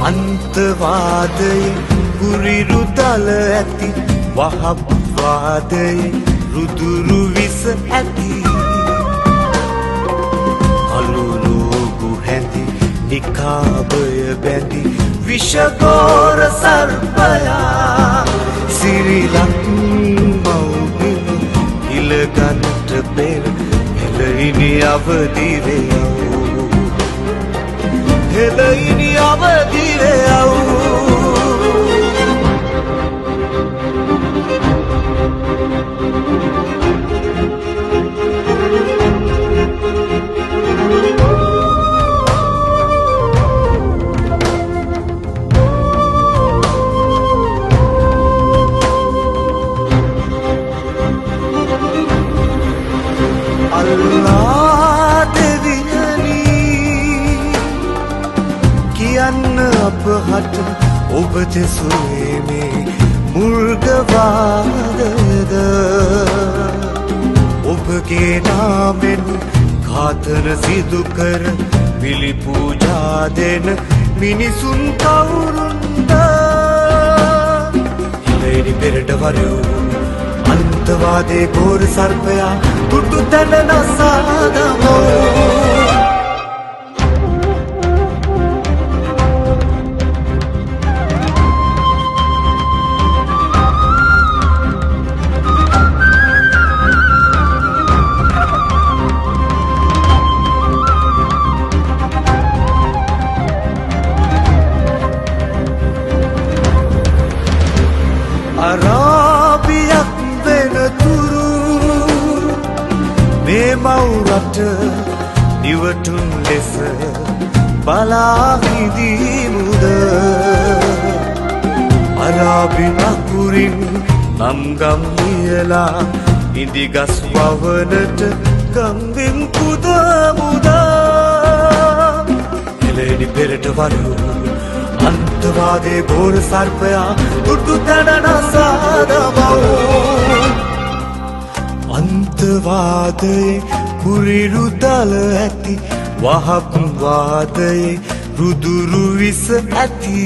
අන්තවාදයේ කුරිරු දල ඇති වහබ්වාදයේ රුදුරු විස ඇති අලුලෝගු හැඳි නිකාබය බැඳි විෂගෝර සර්පයා සිරිලක් මව්බිම ඉලගන්නට පෙර හෙලයිනි අවදිවෙයව් හෙලයිනි අවදිවෙයව් අල්ලා දෙවියනි කියන්න අපහට ඔබ දෙසුවේ මේ මුර්ගවාදද ඔබගේ නාමෙන් ඝාතන සිදු කර බිලි පූජා දෙන මිනිසුන් කවුරුන්ද ඉලෙනි පෙරට වරයෝ අන්තවාදේ ගෝර සර්පයා තුටු තැන නසාදමෝ අරාබියක් වෙනතුරු මේ මවුරට නිවටුන් ලෙස බලා හිඳීමුද අරාබි නකුරින් නම්ගම් ලියලා ඉදිගස් වවනට ගම්බිම් පුදමුදා එලෙනි පෙරට වරයෝ අන්තවාදේ ගෝර සර්පයා තුටු තැන නසාදමෝ අන්තවාදයේ කුරිරු දල ඇති වහබ්වාදයේ රුදුරු විස ඇති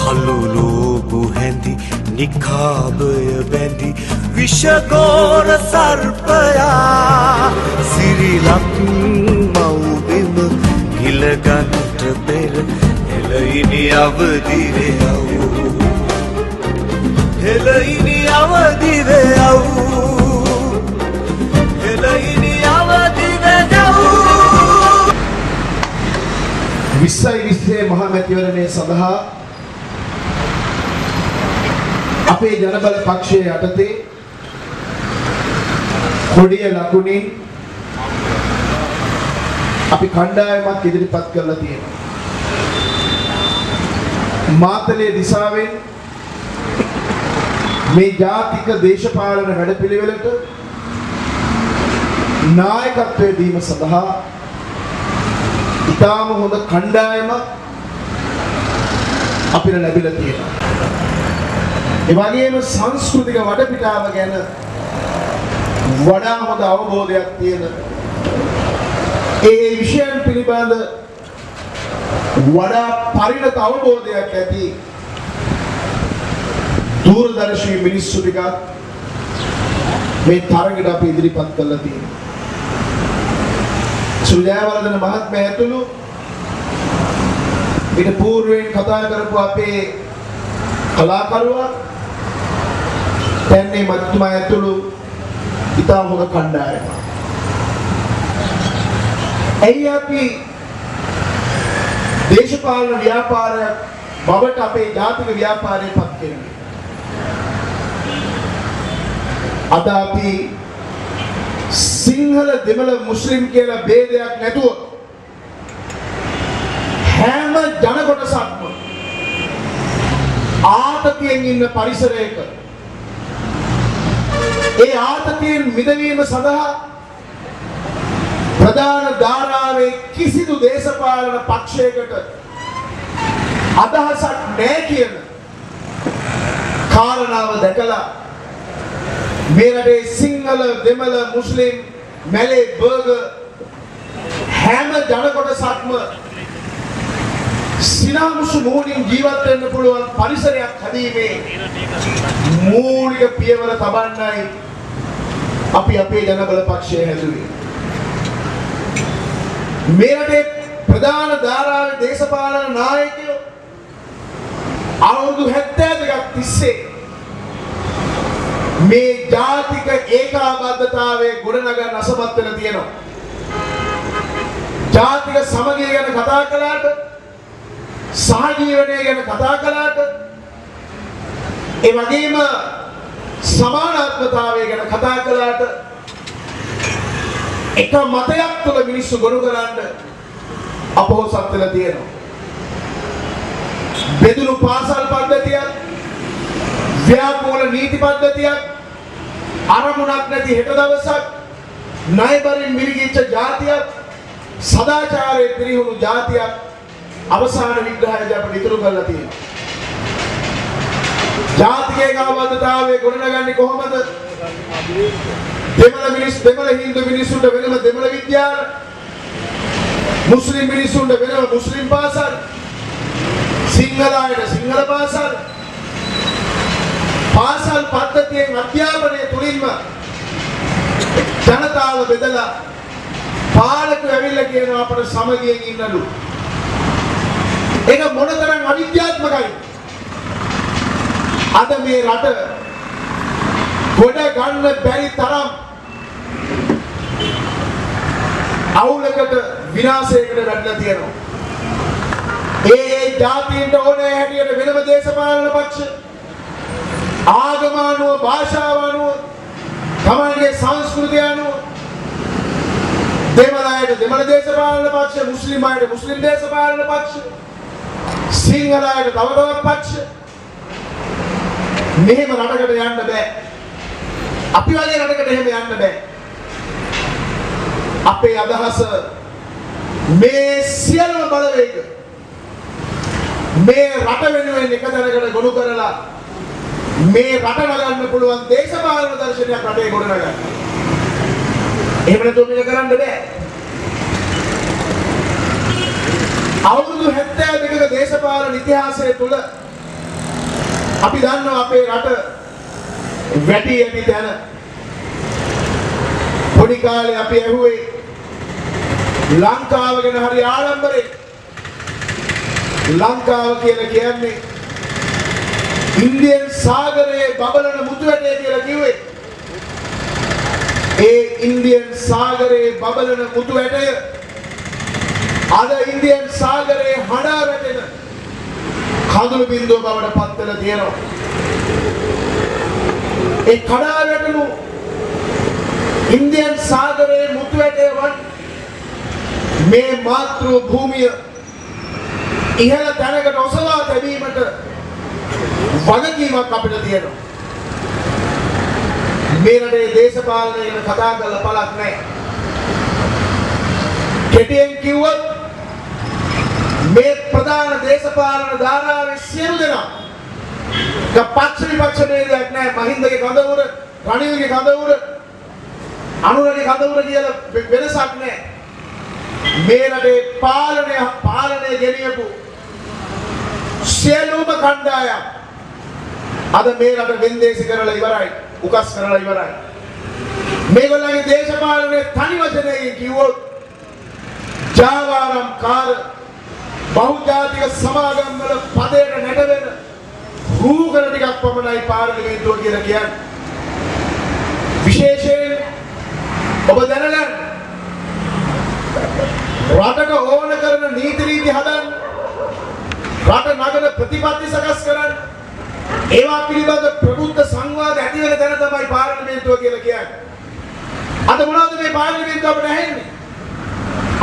කළුලෝගු හැඳි නිකාබය බැඳි විෂගෝර සර්පයා සිරිලක් මව්බිම හිලගන්නට පෙර හෙලයිනි අවදිවෙයව් හෙලයිනි අවදිවෙයව් හෙලයිනි අවදිවෙයව් 2020 මහා මැතිවරණය සඳහා අපේ ජනබල පක්ෂයේ යටතේ කොඩිය ලකුණින් අපි කණ්ඩායමක් ඉදිරිපත් කරලා තියෙනවා. මාතලේ දිසාවෙන් මේ ජාතික දේශපාලන වැඩපිළිවෙලට නායකත්වය දීම සඳහා ඉතාම හොඳ කණ්ඩායමක් අපිට ලැබිලා තියෙනවා. ඒ වගේම සංස්කෘතික වටපිටාව ගැන වඩා හොඳ අවබෝධයක් තියෙන ඒ විෂයන් පිළිබඳ වඩා පරිණත අවබෝධයක් ඇති දූරදර්ශී මිනිස්සු ටිකක් මේ තරගයට අපි ඉදිරිපත් කළා තියෙනවා. සුජයවර්ධන මහත්මයා ඇතුළු ඊට పూర్වයෙන් කතා කරපු අපේ කලාකරුවා දැන් මේ මහත්මයා ඇතුළු ඉතා හොඳ කණ්ඩායමක්. එයි අපි දේශපාලන ව්‍යාපාරය බවට අපේ ජාතික ව්‍යාපාරය පත් කරන්නේ. අද අපි සිංහල දෙමළ මුස්ලිම් කියලා ભેදයක් නැතුව හැම ජන කොටසක්ම ආතතියෙන් ඉන්න පරිසරයක ඒ ආතතියෙන් මිදවීම සඳහා ප්‍රධාන ධාරාවේ කිසිදු දේශපාලන පක්ෂයකට අදහසක් නැහැ කියන කාරණාව දැකලා මේ රටේ සිංහල දෙමළ මුස්ලිම් මැලේ බර්ගර් හැම ජන කොටසක්ම ජීවත් වෙන්න පුළුවන් පරිසරයක් හැදීමේ මූලික පියවර තබන්නයි අපි අපේ ජනබල පක්ෂය හැදුවේ. මේ රටේ ප්‍රධාන ධාරාවේ දේශපාලන නායකයෝ අවුරුදු 72ක් තිස්සේ මේ ජාතික ඒකාබද්ධතාවයේ ගොඩනගන අසමත් වෙලා තියෙනවා. ජාතික සමගිය ගැන කතා කළාට, සහජීවනය ගැන කතා කළාට, ඒ වගේම සමානාත්මතාවය ගැන කතා කළාට එක මතයක් තුළ මිනිස්සු ගොනු කරන්න අපොහොසත් වෙලා තියෙනවා. බෙදුණු පාසල් පද්ධතියක්, ව්‍යාපෘත නීති පද්ධතියක්, අරමුණක් නැති හෙට දවසක්, ණයබරින් මිරිගිච්ච ජාතියක්, සදාචාරයේ පිරිහුණු ජාතියක් අවසාන විග්‍රහයද අපිට ඉතුරු කරලා තියෙනවා. ජාතික ඒකාබද්ධතාවයේ ගොඩනගන්නේ කොහොමද? දෙමළ හින්දු මිනිස්සුන්ට වෙනම දෙමළ විද්‍යාල, මුස්ලිම් මිනිස්සුන්ට වෙනම මුස්ලිම් පාසල්, සිංහල අයට සිංහල පාසල්, පාසල් පද්ධතියෙන් අධ්‍යාපනය තුලින්ම ජනතාව බෙදලා පාලකයෝ ඇවිල්ලා කියනවා අපට සමගියෙන් ඉන්නලු. ඒක මොනතරම් අවිද්‍යාත්මකයි. අද මේ රට ගොඩ ගන්න බැරි තරම් අවුලකට විනාශයකට වැටලා තියෙනවා. ඒ ජාතීන්ට ඕනේ හැටියට වෙනම දේශපාලන පක්ෂ, ආගම අනුව, භාෂාව අනුව, තමන්ගේ සංස්කෘතිය අනුව දෙමළ අයට දෙමළ දේශපාලන පක්ෂ, මුස්ලිම් අයට මුස්ලිම් දේශපාලන පක්ෂ, සිංහල අයට තව තවත් පක්ෂ. මෙහෙම රටකට යන්න බෑ. අපි වගේ රටකට එහෙම යන්න බෑ. අපේ අදහස මේ සියලුම බලවේග මේ රට වෙනුවෙන් එක තැනකට ගොනු කරලා මේ රට නගන්න පුළුවන් දේශපාලන දර්ශනයක් රටේ ගොඩනගන්න. එහෙම නැතුව මේක කරන්න බෑ. අවුරුදු 72ක දේශපාලන ඉතිහාසය තුල අපි දන්නවා අපේ රට වැටි ඇති තැන. පොඩි කාලේ අපි ඇහුවේ ලංකාව ගැන හරි ආඩම්බරේ. ලංකාව කියලා කියන්නේ ඉන්දියන් සාගරයේ බබලන මුතු වැටේ කියලා කිව්වේ. ඒ ඉන්දියන් සාගරයේ බබලන මුතු වැටය අද ඉන්දියන් සාගරයේ හඬා වැටෙන කඳුළු බින්දුව බවට පත් වෙලා තියෙනවා. ඒ කඩා වැටුණු ඉන්දියන් සාගරයේ මුතු වැටේ වන් මේ මාතෘ භූමිය ඉහළ තැනකට ඔසවා තැබීමට වගකීමක් අපිට තියෙනවා. මේ රටේ දේශපාලනය ගැන කතා කරලා පළක් නැහැ. කෙටියෙන් කිව්වොත් මේ ප්‍රධාන දේශපාලන ධාරාවේ සියලු දෙනා පක්ෂ විපක්ෂ ભેදයක් නැහැ. මහින්දගේ කඳවුර, රනිල්ගේ කඳවුර, අනුරගේ කඳවුර කියලා වෙනසක් නැහැ. මේ රටේ පාලනය ගෙනියපු සියලුම කණ්ඩායම් අද මේ රට වෙන්දේසි කරලා ඉවරයි, උකස් කරලා ඉවරයි. මේගොල්ලන්ගේ දේශපාලනයේ තනි වචනයකින් කිව්වොත් ජාවාරම්කාර බහුජාතික සමාගම් වල පදයට නැටවෙන රූකර ටිකක් පමණයි පාර්ලිමේන්තුව කියලා කියන්නේ. විශේෂයෙන් ඔබ දැනගන්න රටක ඕන කරන නීති රීති හදන්න, රට නගන ප්‍රතිපත්ති සකස් කරන්න, ඒවා පිළිබඳ ප්‍රබුද්ධ සංවාද ඇති වෙන තැන තමයි පාර්ලිමේන්තුව කියලා කියන්නේ. අද මොනවද මේ පාර්ලිමේන්තුව අපිට ඇහෙන්නේ?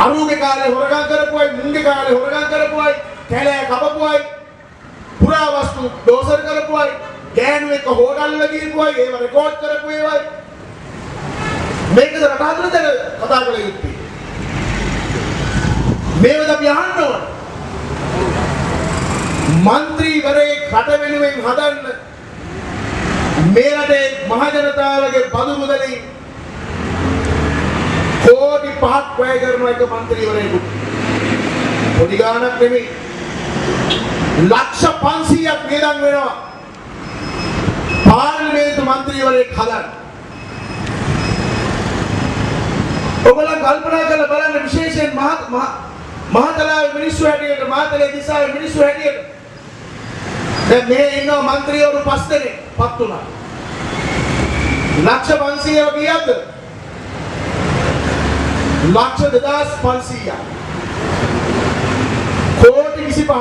අරුගේ කාලේ හොරගම් කරපුවයි, මුංගේ කාලේ හොරගම් කරපුවයි, කැලෑ කපපුවයි, පුරාවස්තු දෝෂර කරපුවයි, ගෑනු එක්ක හොටල් වල ගිහපුවයි, ඒව රෙකෝඩ් කරපු ඒවයි. මේකද රට හදන තැන කතා කළ යුත්තේ. මේවද අපි අහන්න ඕන. മന്ത്രിවරේ කට වෙනුවෙන් හදන්න මේ රටේ මහ ජනතාවගේ බදු මුදලින් කෝටි 5ක් වැය කරන එක മന്ത്രിවරයෙකුට පොඩි ගාණක් නෙමෙයි. ලක්ෂ 500ක් වියදම් වෙනවා පාර්ලිමේන්තු මන්ත්‍රීවරයෙක් හදන්න. ඔයගොල්ලෝ කල්පනා කරලා බලන්න විශේෂයෙන් මහතලාවේ මිනිස්සු හැටියට මහතලේ දිසාවේ මිනිස්සු හැටියට දැන් මේ ඉන්නවා മന്ത്രിවරු 5 දෙනෙක් පත් වුණා. ලක්ෂ 500 කීයක්ද? ලක්ෂ 2500ක්. කෝටි 25ක්.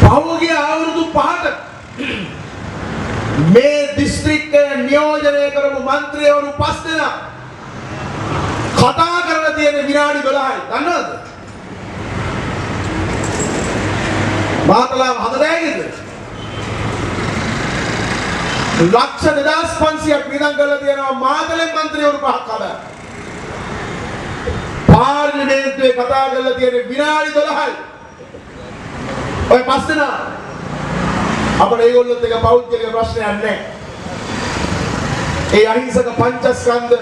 පහුගිය අවුරුදු 5ට මේ දිස්ත්‍රික්කය නියෝජනය කරපු മന്ത്രിවරු 5 දෙනා කතා කරලා තියෙන විනාඩි 12යි. දන්නවද? මාතලාව හදදෑගේද? ලක්ෂ 2500ක් වියදම් කරලා තියෙනවා මාතලේ മന്ത്രിවරු 5ක් හදා. පාර්ලිමේන්තුවේ කතා කරලා තියෙන විනාඩි 12යි. ඔය 5 දෙනා අපේ ඒගොල්ලොත් එක පෞද්ගලික ප්‍රශ්නයක් නැහැ. ඒ අහිංසක පංචස්කන්ධ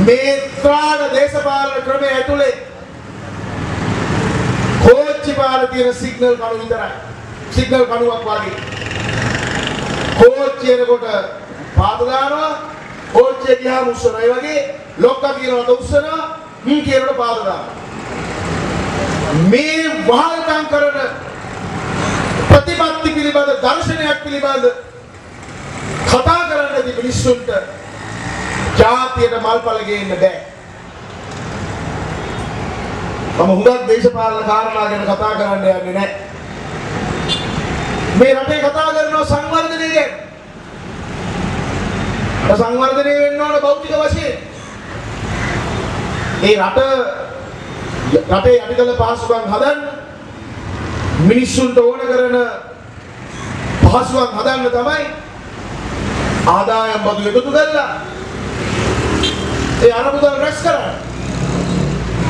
මේ ත්‍රාණ දේශපාලන ක්‍රමයේ ඇතුලේ කෝච්චි පාර තියෙන සිග්නල් කණු විතරයි. සිග්නල් කණුවක් වගේ. කෝච්චි එනකොට පාද දානවා, කෝච්චිය ගියාම උස්සනවා. ඒ වගේ ලොක්කා කියනකොට උස්සනවා, මීන් කියනකොට පාද දානවා. මේ වහල්කම් කරන ප්‍රතිපත්ති පිළිබඳ දර්ශනයක් පිළිබඳ කතා කරන්නදී මිනිස්සුන්ට ජාතියට මල්පල ගේන්න බෑ. මම හුඟක් දේශපාලන කාරණා ගැන කතා කරන්න යන්නේ නැහැ. මේ රටේ කතා කරනවා සංවර්ධනය ගැන. සංවර්ධනය වෙන්න ඕන භෞතික වශයෙන්. ඒ රටේ යටිතල පහසුකම් හදන්න මිනිස්සුන්ට ඕන කරන පහසුකම් හදන්න තමයි ආදායම් බදු එකතු කරලා ඒ අරමුදල් රැස් කරන්නේ.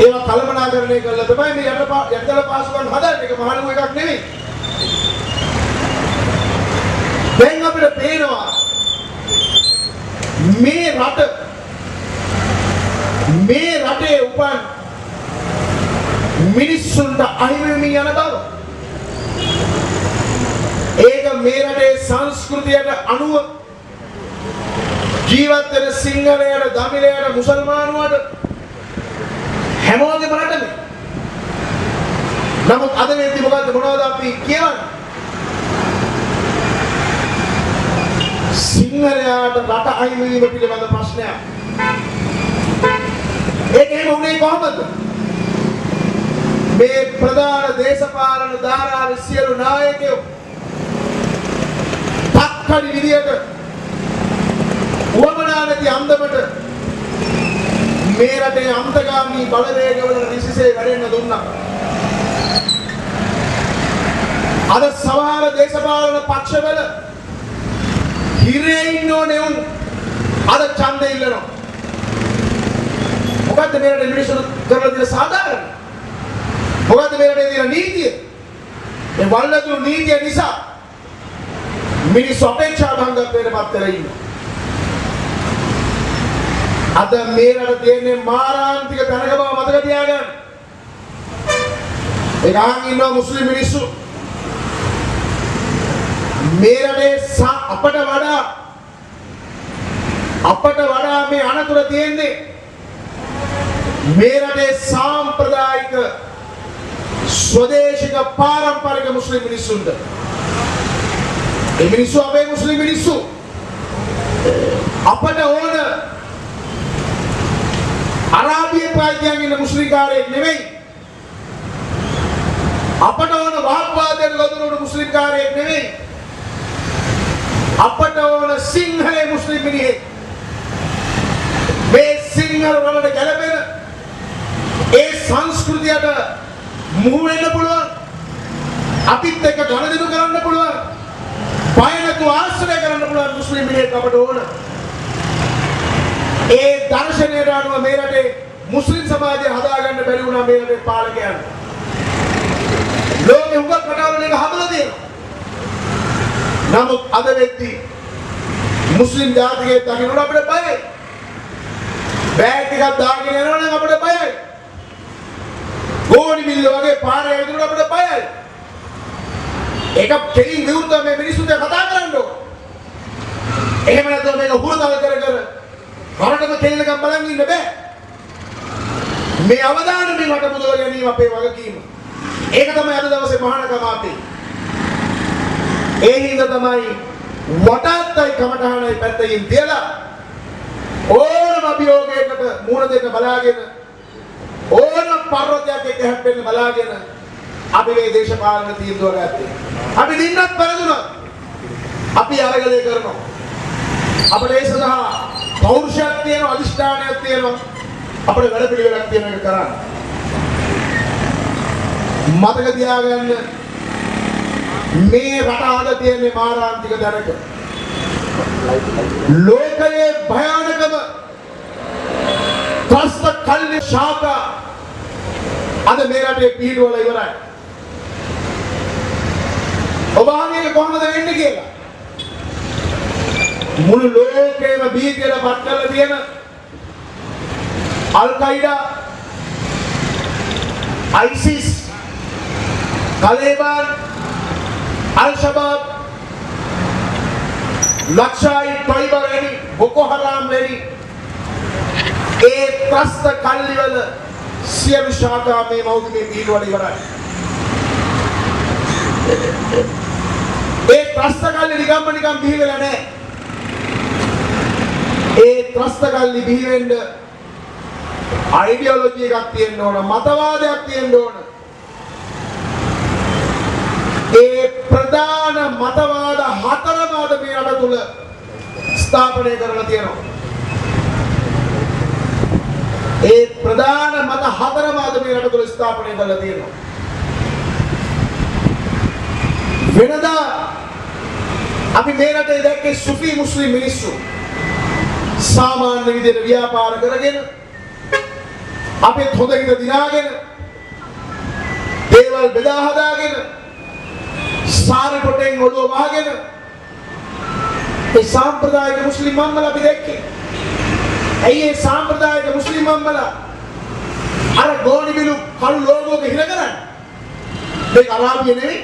ඒවා කළමනාකරණය කරලා තමයි මේ යටිතල පහසුකම් හදන්නේ. ඒක මහලු එකක් නෙවෙයි. දැන් අපිට පේනවා මේ රටේ උපන් මිනිස්සුන්ට අහිමි වෙමින් යන බව. ඒක මේ රටේ සංස්කෘතියට අනුව ජීවත් වෙන සිංහලයට, දමිලයට, මුසල්මානුවට හැමෝගෙම රටනේ. නමුත් අද වෙද්දි මොනවද අපි කියන්නේ? සිංහලයාට රට අහිමි වීම පිළිබඳ ප්‍රශ්නයක්. ඒක එහෙම වුණේ කොහොමද? මේ ප්‍රධාන දේශපාලන ධාරාවේ සියලු නායකයෝ පක්කඩි විදියට වමනා නැති අන්දමට මේ රටේ අන්තගාමී බලවේගවල නිසිසේ වැඩෙන්න දුන්නා. අද සමහර දේශපාලන පක්ෂවල හිරේ ඉන්න ඕනේ උන් අද ඡන්දෙ ඉල්ලනවා. මොකද්ද මේ රටේ මිනිස්සු කරලා තියෙන සාධාරණ? මොකද්ද මේ රටේ තියෙන නීතිය? මේ වල්ලතුරු නීතිය නිසා මිනිස්සු අපේක්ෂා භංගත්වයට පත් වෙලා ඉන්නවා. අද මේ රට තියෙන්නේ මාරාන්තික තැනක බව මතක තියාගන්න. ඒක අහන් ඉන්නවා මුස්ලිම් මිනිස්සු. මේ රටේ අපට වඩා මේ අනතුර තියෙන්නේ මේ රටේ සාම්ප්‍රදායික ස්වදේශික පාරම්පරික මුස්ලිම් මිනිස්සුන්ට. ඒ මිනිස්සු අපේ මුස්ලිම් මිනිස්සු. අපට ඕන අරාබියේ පායිතියන් ඉන්න මුස්ලිම් කාරයෙක් නෙවෙයි. අපට ඕන වහක්වාදයෙන් ගොදුරුණු මුස්ලිම් කාරයෙක් නෙවෙයි. අපට ඕන සිංහල මුස්ලිම් මිනිහෙක්. මේ සිංහල වලට ගැලපෙන ඒ සංස්කෘතියට මුහු වෙන්න පුළුවන්. අපිත් එක්ක ගනුදෙනු කරන්න පුළුවන්. බය නැතුව ආශ්‍රය කරන්න පුළුවන් මුස්ලිම් මිනිහෙක් අපට ඕන. ඒ දර්ශනයට අනුව මේ රටේ මුස්ලිම් සමාජය හදාගන්න බැරි වුණා මේ රටේ පාලකයන්. ලෝකෙ උගත් රටවල එක හදලා තියෙනවා. නමුත් අද වෙද්දී මුස්ලිම් ජාතිකයෙක් දකින්නට අපිට බයයි. බෑග් ටිකක් දාගෙන යනවා නම් අපිට බයයි. ගෝල් ගෝණි මිල්ල වගේ පාරේ ඇවිදිනකොට අපිට බයයි. ඒක කෙලින් විවෘතව මේ මිනිස්සුන්ට කතා කරන්න ඕන. එහෙම නැත්නම් මේක හුරුතල් කර හරකම කෙල්ලකම් බලන් ඉන්න බෑ. මේ අවදානමින් වට මුදව ගැනීම අපේ වගකීම. ඒක තමයි අද දවසේ මහානකම අපේ. ඒ හින්දා තමයි වටාත්තයි කමඨහනයි පැත්තකින් තියලා ඕනම අභියෝගයකට මුහුණ දෙන්න බලාගෙන ඕනම පර්වතයක් එක්ක හැප්පෙන්න බලාගෙන අපි මේ දේශපාලන තීන්දුව ගත්තේ. අපි දින්නත් පෙරදුනොත් අපි අරගලය කරනවා. අපිට ඒ සඳහා පෞරුෂයක් තියෙනවා, අධිෂ්ඨානයක් තියෙනවා. අපේ වැඩ පිළිවෙලක් තියෙන එක කරන්න. මතක තියාගන්න මේ රට ආද තියෙන මාරාන්තික දරක. ලෝකයේ භයානකම ත්‍රස්ත කල්ලි ශාඛා අද මේ රටේ පිහිටවල ඉවරයි. ඔබ අහන්නේ කොහොමද වෙන්නේ කියලා? මුළු ලෝකෙම බීතියට පත් කරලා තියෙන අල් කයිඩා, ISIS, तालिबान, अल शबाब, लक्षाई टॉइबा वेरी, बोको हराम वेरी, एक त्रस्त कल्लिवल सियल शाखा में मौत में भीड़ वाली बना है. एक त्रस्त कल्लि निगम भीड़ वाला ने, एक त्रस्त कल्लि भीड़ वेंड ideology එකක් තියෙන්න ඕන, මතවාදයක් තියෙන්න ඕන. ඒ ප්‍රධාන මතවාද හතරම අද මේ රට තුල ස්ථාපනය කරලා තියෙනවා. ඒ ප්‍රධාන මත හතරම අද මේ රට තුල ස්ථාපනය කරලා තියෙනවා. වෙනදා අපි මේ රටේ දැක්කේ සුෆි මුස්ලිම් මිනිස්සු සාමාන්‍ය විදිහට ව්‍යාපාර කරගෙන අපේ හොඳ හිත දිනාගෙන දේවල් බෙදා හදාගෙන සාරි පොටෙන් ඔළුව වහගෙන ඒ සාම්ප්‍රදායික මුස්ලිම් මම්මලා අපි දැක්කේ. ඇයි ඒ සාම්ප්‍රදායික මුස්ලිම් මම්මලා අර ගෝණි බිලු කළු ලෝගෝක හිර කරන්නේ? මේක අරාබිය නෙවෙයි.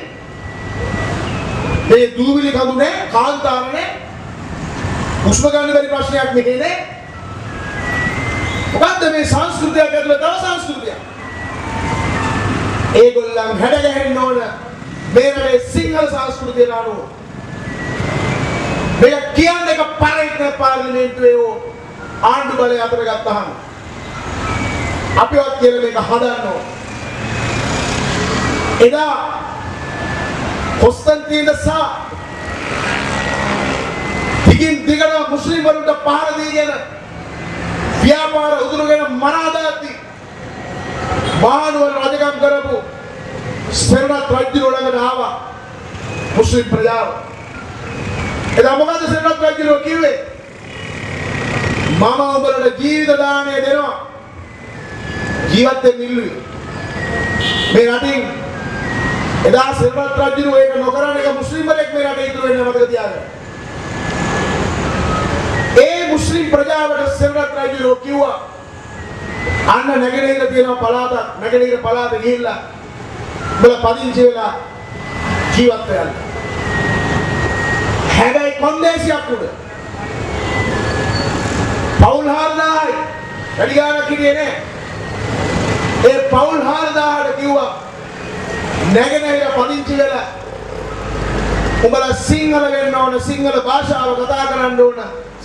මේ දූවිලි කඳු නේ, කාන්තාර නේ. උස්ම ගන්න බැරි ප්‍රශ්නයක් නෙවෙයි නේ. මොකද්ද මේ සංස්කෘතියක් ඇතුළේ තව සංස්කෘතියක්? ඒගොල්ලන් හැඩ ගැහෙන්න ඕන මේ රටේ සිංහල සංස්කෘතිය නානුව. මේක කියන්නේ එක පරිත්‍න පාර්ලිමේන්තුවේ ආණ්ඩු බලය අතර ගත්තාම අපිවත් කියලා මේක හදන්න ඕන. එදා කොස්තන්තින සා දිගින් දිගට මුස්ලිම් වරුන්ට පහර දීගෙන ව්‍යාපාර උදුරගෙන මරාදාති බානුවල රජකම් කරපු සෙරණත් රජු ළඟට ආවා මුස්ලිම් ප්‍රජාව. එදා මොකද සෙරණත් රජු කිව්වේ? මම ඔබලට ජීවිත දාණය දෙනවා. ජීවත් වෙන්න ඉල්ලුවේ. මේ රටින් එදා සෙරණත් රජු ඒක නොකරන එක මුස්ලිම්වරයෙක් මේ රටේ ඉතුරු වෙන්නේ මතක තියාගන්න. ඒ මුස්ලිම් ප්‍රජාවට සෙරණත් රජු කිව්වා අන්න නැගෙනහිර තියෙන පළාතක්, නැගෙනහිර පළාත ගිහිල්ලා උඹලා පදිංචි වෙලා ජීවත් වෙන්න. හැබැයි කොන්දේසියක් උඩ පවුල් 4000යි වැඩි ගාණක් හිටියේ නෑ. ඒ පවුල් 4000ට කිව්වා නැගෙනහිර පදිංචි වෙලා උඹලා සිංහල වෙන්න ඕන, සිංහල භාෂාව කතා කරන්න ඕන,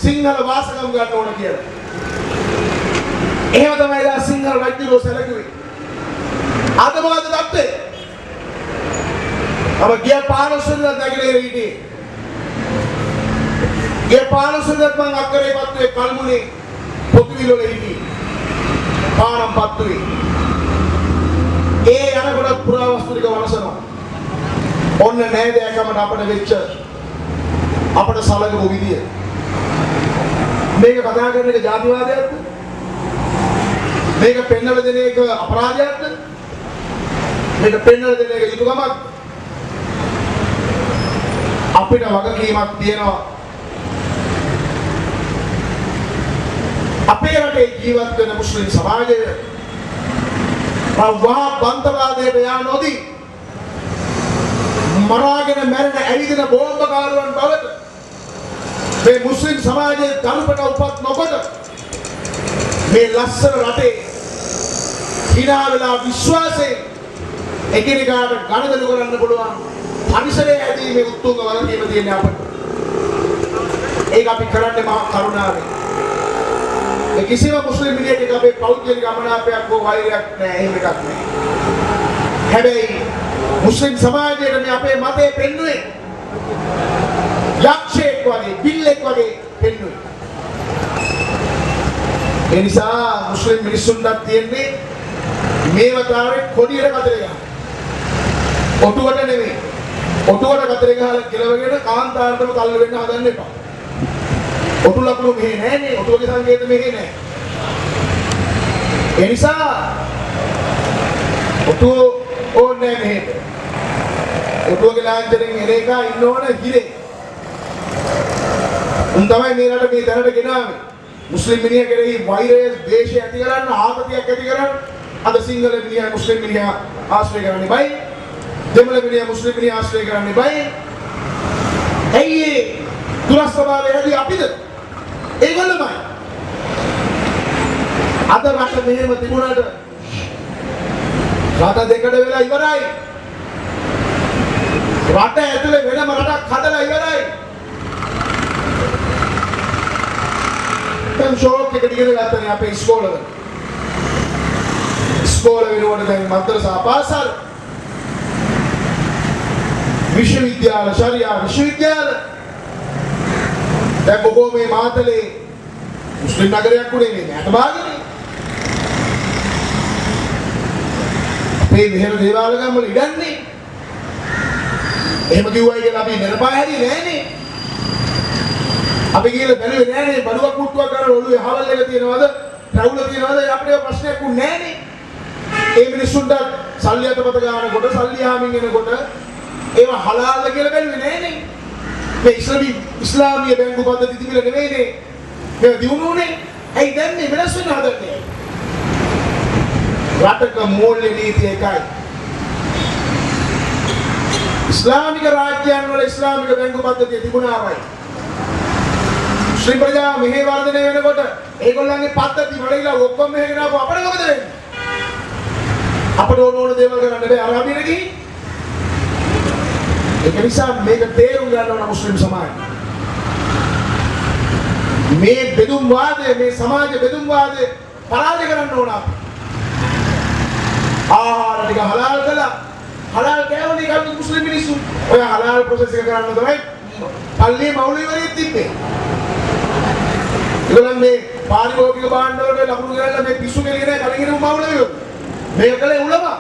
සිංහල වාසගම් ගන්න ඕන කියලා. එහෙම තමයි දා සිංහල රජුගේ සැලකුවේ. අද මොකද තත්ත්වය? අප ගිය 15 වෙනිදා නැගෙනහිර හිටියේ. ගිය 15 වෙනිදා මම අක්කරේ පත්තුවේ කල්මුනේ පොතුවිල වල හිටියේ. පාරම් පත්තුවේ. ඒ යනකොට පුරාවස්තු ටික වනසනවා. ඔන්න නෑදෑකමට අපිට වෙච්ච අපිට සලකපු විදිය. මේක කතා කරන එක ජාතිවාදයක්ද? මේක පෙන්වල දෙන එක අපරාධයක්ද? මේක පෙන්වල දෙන එක යුතුයකමක්ද? අපිට වගකීමක් තියෙනවා. අපේ රටේ ජීවත් වෙන මුස්ලිම් සමාජය වහා බන්තවාදයට යා නොදී මරාගෙන මැරෙන ඇවිදින බෝම්බකාරයන් බවට මේ මුස්ලිම් සමාජයේ ධර්මපට උපත් නොකොට මේ ලස්සන රටේ hina වෙලා විශ්වාසයෙන් එකිනෙකාට ගනුදෙනු කරන්න පුළුවන් පරිසරය ඇතිීමේ උත්තුංග වගකීම තියෙන අපිට. ඒක අපි කරන්නේ මහා කරුණාවෙන්. ඒ කිසිම මුස්ලිම් මිනිහෙක් අපේ පෞද්ගලික අමනාපයක් හෝ වෛරයක් නැහැ. එහෙම එකක් නැහැ. හැබැයි මුස්ලිම් සමාජයේ මේ අපේ මතය පෙන්වුවේ යක්ෂයෙක් වගේ, බිල්ලෙක් වගේ පෙන්වුවේ. ඒ නිසා මුස්ලිම් මිනිස්සුන්ට තියෙන්නේ මේ වතාවේ කොඩියට කතරේ ගන්න. ඔටුවට නෙමෙයි. ඔටුවට කතරේ ගහලා කෙලවගෙන කාන්තාරටම තල්ලු වෙන්න හදන්න එපා. ඔටු ලකුණු මෙහෙ නෑනේ. ඔටුවගේ සංකේත මෙහෙ නෑ. ඒ නිසා ඔටුව ඕනේ මෙහෙට. ඔටුවගේ ලාංඡනයෙන් එන එක ඉන්න ඕන හිරේ. උන් තමයි මේ රට මේ දැනට ගෙනාවේ. මුස්ලිම් මිනිහා කෙරෙහි වෛරය, ද්වේෂය ඇති කරන්න, ආතතියක් ඇති කරන්න අද සිංහල මිනිහා මුස්ලිම් මිනිහා ආශ්‍රය කරන්නේ බයි. දෙමළ මිනිහා මුස්ලිම් මිනිහා ආශ්‍රය කරන්නේ බයි. ඇයි ඒ දුරස්වභාවය ඇති අපිද? ඒගොල්ලමයි. අද රට මෙහෙම තිබුණාට රට දෙකඩ වෙලා ඉවරයි. රට ඇතුලේ වෙනම රටක් හදලා ඉවරයි. දැන් ෂෝක් එක දිගට ගත්තනේ අපේ ඉස්කෝලවල. ඉස්කෝල වෙනකොට දැන් මද්රසා පාසල්, විශ්වවිද්‍යාල, ශරියා විශ්වවිද්‍යාල. දැන් බොහෝ මේ මාතලේ මුස්ලිම් නගරයක් උනේ මේ මෑත භාගයේ. අපේ විහෙර දේවාලගම් වල ඉඩන්නේ. එහෙම කිව්වයි කියලා අපි නරපා හැදී නෑනේ. අපි කියලා බැලුවේ නෑනේ බඩුවක් මුට්ටුවක් කරලා ඔළුවේ හවල් එක තියනවද, රැවුල තියනවද අපිට ප්‍රශ්නයක් උන්නේ නෑනේ. ඒ මිනිස්සුන්ට සල්ලි අතපත ගන්නකොට, සල්ලි ආමින් එනකොට ඒවා හලාල්ද කියලා බැලුවේ නෑනේ. මේ ඉස්ලාමීය බැංකු පද්ධති තිබිලා නෙවෙයිනේ. මේ දිනුනේ. ඇයි දැන් මේ වෙනස් වෙන්න හදන්නේ? රටක මූල්‍ය නීතිය එකයි. ඉස්ලාමික රාජ්‍යයන් වල ඉස්ලාමික බැංකු පද්ධතිය තිබුණාමයි. මුස්ලිම් ප්‍රජාව මෙහෙ වර්ධනය වෙනකොට ඒගොල්ලන්ගේ පද්ධති වලයිලා ඔක්කොම මෙහෙගෙන ආපු අපිට මොකද වෙන්නේ? අපිට ඕන දේවල් කරන්න බෑ අරාබියට ගිහින්. ඒක නිසා මේක තේරුම් ගන්න ඕන මුස්ලිම් සමාජය. මේ බෙදුම් වාදය, මේ සමාජ බෙදුම් වාදය පරාජය කරන්න ඕන අපි. ආහාර ටික හලාල් කළා. හලාල් කෑවනේ කවුද මුස්ලිම් මිනිස්සු? ඔය හලාල් ප්‍රොසෙස් එක කරන්න තමයි පල්ලියේ මෞලවිවරයෙක් තිබ්බේ. ඒගොල්ලන් මේ පාරිභෝගික භාණ්ඩ වලට ලකුණු ගහලා මේ පිස්සු කෙලියේ නැහැ කලින් ඉරමු මෞලවිවරු. මේක කළේ උලමා.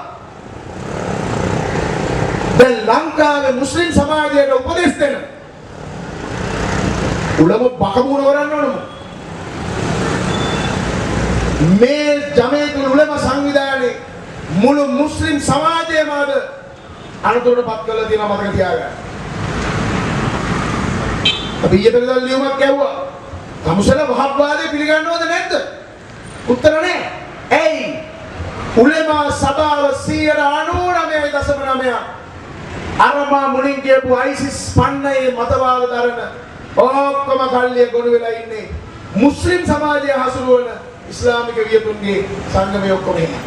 දැන් ලංකාවේ මුස්ලිම් සමාජයට උපදෙස් දෙන උලම බකමුණ කරන්න ඕනම. මේ ජමීයතුල් උලමා සංවිධානයේ මුළු මුස්ලිම් සමාජයම අද අනුතරටපත් කරලා තියෙනවා මතක තියාගන්න. අපි ඊයේ පෙරේදා ලියුමක් ගැව්වා. තමුසල වහබ්වාදේ පිළිගන්නවද නැද්ද? උත්තර නැහැ. ඇයි? උලමා සභාව 99.9 අරමා මුලින් කියපු ISIS පන්නයේ මතවාද දරන ඔක්කොම කල්ලිය ගොනු වෙලා ඉන්නේ මුස්ලිම් සමාජය හසුරුවන ඉස්ලාමික වියතුන්ගේ සංගමයේ ඔක්කොම එහෙම.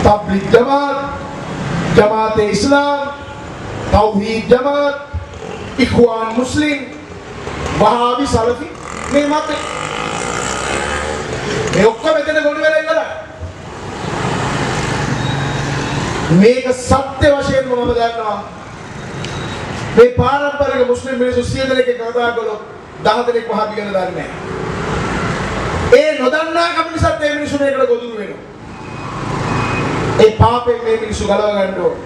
तबलीग जमात, जमात इस्लाम, तौहीद जमात, इखवान मुस्लिम, वहाबी सलफी මේ මත මේ ඔක්කොම එතන ගොනු වෙලා ඉවරයි. මේක සත්‍ය වශයෙන්ම මම දන්නවා. මේ පාරම්පරික මුස්ලිම් මිනිස්සු 100 දෙනෙක් කතා කළොත් 10 දෙනෙක් වහාබි ගැන දන්නේ නැහැ. ඒ නොදන්නා කම නිසා මේ මිනිස්සු මේකට ගොදුරු වෙනවා. ඒ පාපයෙන් මේ මිනිස්සු ගලව ගන්න ඕන.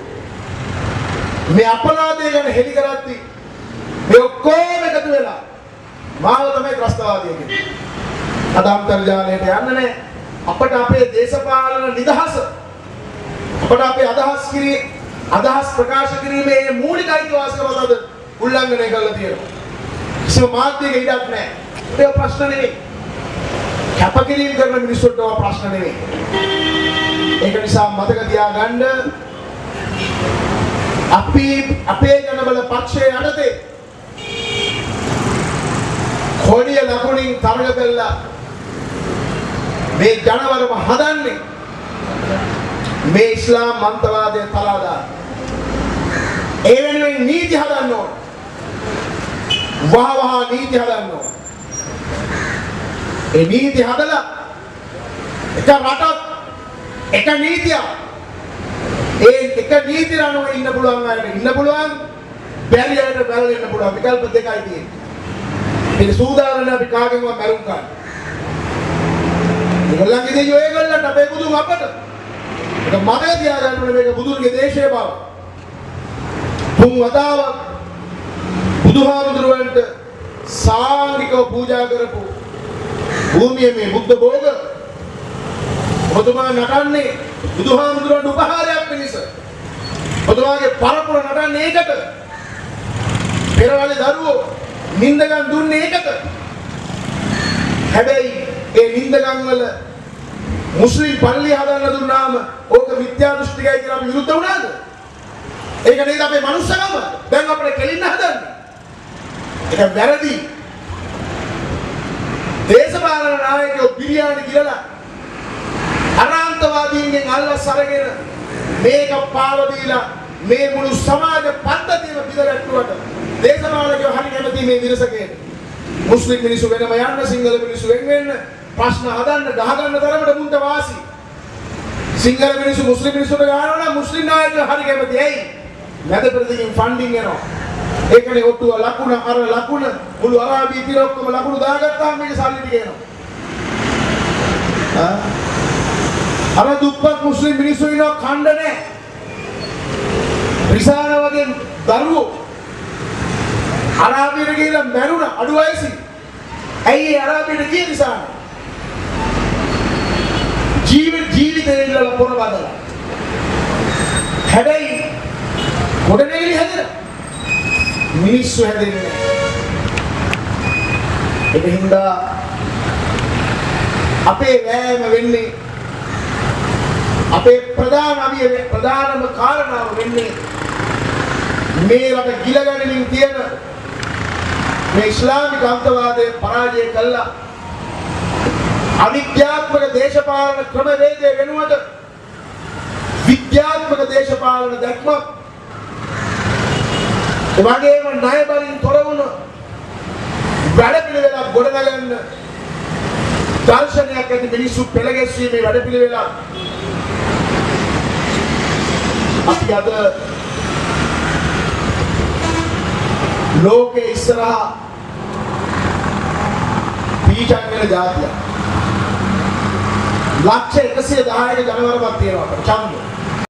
මේ අපරාධය ගැන හෙළි කරද්දී මේ ඔක්කොම එකතු වෙලා මාව තමයි ත්‍රස්තවාදී කියන්නේ. අද අන්තර්ජාලයට යන්න නැහැ. අපට අපේ දේශපාලන නිදහස, අපට අපේ අදහස් ප්‍රකාශ කිරීමේ මූලික අයිතිවාසිකම අද උල්ලංඝනය කරලා තියෙනවා. කිසිම මාධ්‍යයක ඉඩක් නැහැ. ඒක ප්‍රශ්න නෙවෙයි. කැපකිරීම කරන මිනිස්සුන්ට ඔය ප්‍රශ්න නෙවෙයි. ඒක නිසා මතක තියාගන්න අපි අපේ ජනබල පක්ෂයේ යටතේ කොඩිය ලකුණින් තරග කළා මේ ජනවරම හදන්නේ මේ ඉස්ලාම් මන්තවාදය තලාදා. ඒ වෙනුවෙන් නීති හදන්න ඕන. වහ නීති හදන්න ඕන. ඒ නීති හදලා එක රටක් එක නීතියක් ඒ එක නීතිය අනුව ඉන්න පුළුවන් අයට ඉන්න පුළුවන් බැරි අයට බැරලා ඉන්න පුළුවන් විකල්ප දෙකයි තියෙන්නේ. මේ සූදානම් අපි කාගෙන්වත් මරුම් ගන්න. ඒගොල්ලන්ගේ දේ ඒගොල්ලන්ට අපේ බුදුන් අපට. ඒක මතක තියාගන්න ඕනේ මේක බුදුන්ගේ දේශය බව. තුන් වතාවක් බුදුහාමුදුරුවන්ට සාංගිකව පූජා කරපු භූමියේ මේ බුද්ධ භෝග ඔබතුමා නටන්නේ බුදුහාමුදුරුවන්ට උපහාරයක් පිණිස. ඔබතුමාගේ පරපුර නටන්නේ ඒකට. පෙරවලේ දරුවෝ නින්දගම් දුන්නේ ඒකට. හැබැයි ඒ නින්දගම් වල මුස්ලිම් පල්ලි හදන්න දුන්නාම ඕක මිත්‍යා දෘෂ්ටිකයි කියලා අපි විරුද්ධ වුණාද? ඒක නේද අපේ මනුස්සකම? දැන් අපිට කෙලින්න හදන්නේ. ඒක වැරදි. දේශපාලන නායකයෝ බිරියානි කියලා අරාන්තවාදීන්ගෙන් අල්ලස් අරගෙන මේක පාව දීලා මේ මුළු සමාජ පද්ධතියම පිටරට්ටුවට දේශපාලකයෝ හරි කැමති මේ විරසකේට. මුස්ලිම් මිනිස්සු වෙනම යන්න, සිංහල මිනිස්සු වෙන වෙන්න ප්‍රශ්න හදන්න ගහගන්න තරමට මුන්ට වාසි. සිංහල මිනිස්සු මුස්ලිම් මිනිස්සුන්ට ගහනවා නම් මුස්ලිම් නායකයෝ හරි කැමති. ඇයි? මැද ප්‍රතිකින් ෆන්ඩින් එනවා. ඒකනේ ඔට්ටුව ලකුණ අර ලකුණ මුළු අරාබි තිර ඔක්කොම ලකුණු දාගත්තාම මේක සල්ලි ටික එනවා. අර දුප්පත් මුස්ලිම් මිනිස්සු ඉන්නවා ඛණ්ඩ නැහැ. රිසාන වගේ දරුවෝ අරාබියට ගිහිල්ලා මැරුණා අඩු වයසින්. ඇයි ඒ අරාබියට ගියේ රිසාන? ජීවිතේ ඉල්ලලා පොර බදලා. හැබැයි ගොඩනැගිලි හැදෙනවා. මිනිස්සු හැදෙන්නේ. ඒක හින්දා අපේ වෑයම වෙන්නේ අපේ ප්‍රධානම කාරණාව වෙන්නේ මේ රට ගිලගැනීමෙන් තියෙන මේ ඉස්ලාමික අන්තවාදයේ පරාජය කළා අවිද්‍යාත්මක දේශපාලන ක්‍රමවේදයේ වෙනුවට විද්‍යාත්මක දේශපාලන දැක්ම එවැගේම ණයබරින් තොර වුණ වැඩපිළිවෙලක් ගොඩනගන්න දර්ශනයක් ඇති මිනිස්සු පෙළගැස්වීමේ වැඩපිළිවෙලක් අපි අද ලෝකේ ඉස්සරහා පීඩන වෙන જાතියක් ලක්ෂ 110ක ජනවරමක් තියෙනවා අපිට ඡන්ද